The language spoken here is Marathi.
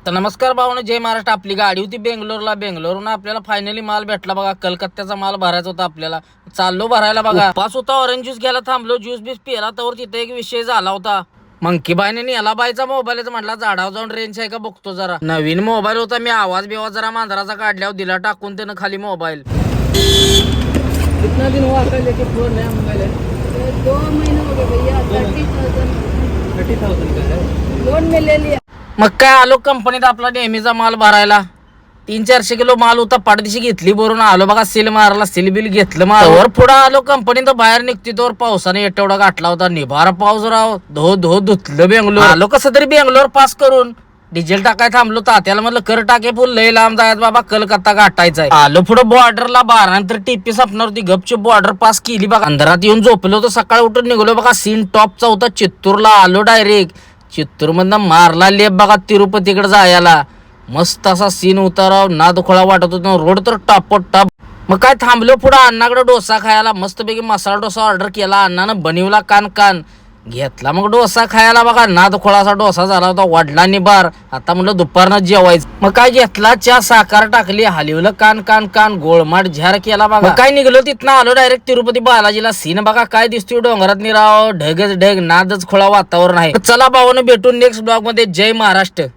तर नमस्कार भावना, जय महाराष्ट्र. आपली गाडी होती बेंगलोरवरून आपल्याला फायनली माल भेटला बघा. कलकत्त्याचा माल भरायचा होता आपल्याला. चाललो भरायला बघा. पास होता, ऑरेंज ज्यूस घ्यायला थांबलो, ज्यूस बीस पिला. तर तिथे एक विषय झाला होता. मंकी बायने याला बायचा मोबाईल म्हटला झाडावर जाऊन रेंज आहे का बघतो जरा. नवीन मोबाईल होता. मी आवाज बिवाज जरा मांजराचा काढल्यावर दिला टाकून त्यानं खाली मोबाईल. कितना दिन हुआ कल लेके फोन नया मोबाइल है? 2 महीने हो गए भैया. 30,000 30,000 का है। लोन में ले लिया. मग काय आलो कंपनीत आपला नेहमीचा माल भरायला. 300-400 किलो माल होता. पाठदिशी घेतली भरून आलो बघा. सील मारला, सील बिल घेतलं. मावर पुढे आलो कंपनीत. बाहेर निघते तोवर पावसाने एवढा गाठला होता. निभार पाऊस राव. धो धो धुतलं बेंगलोर. आलो कसं तरी बेंगलोर पास करून. डिझेल टाकाय थांबलो. तात्याला म्हणलं कर टाके फुल लय लांब जायचं बाबा, कलकत्ता गाठायचाय. आलो पुढे बॉर्डरला. 12 नंतर टिप्पी सपनार होती. गपचूप बॉर्डर पास केली बघा. अंधारात येऊन झोपलो होतो. सकाळी उठून निघलो बघा. सीन टॉपचा होता. चित्तूरला आलो डायरेक्ट. चित्तूर मधनं मारला लेप बघा तिरुपतीकडे जायला. मस्त असा सीन उताराव. ना दुखळा वाटत होता. रोड तर टापो टाप. मग काय थांबलो पुढे अण्णाकडे डोसा खायला. मस्तपैकी मसाला डोसा ऑर्डर केला. अण्णानं बनवला कान घेतला. मग डोसा खायला बघा. नाद खोळासा डोसा झाला होता. वडलांनी बार. आता म्हणलं दुपारनं जेवायचं. मग काय घेतला चहा, साखर टाकली, हलवलं कान गोळमाट झार केला बघा. मग काय निघलो तिथनं आलो डायरेक्ट तिरुपती बालाजीला. सीन बघा काय दिसतोय डोंगरात निराव. ढगच ढग, नादच खोळा वातावरण आहे. चला भावानं भेटून नेक्स्ट ब्लॉग मध्ये. जय महाराष्ट्र.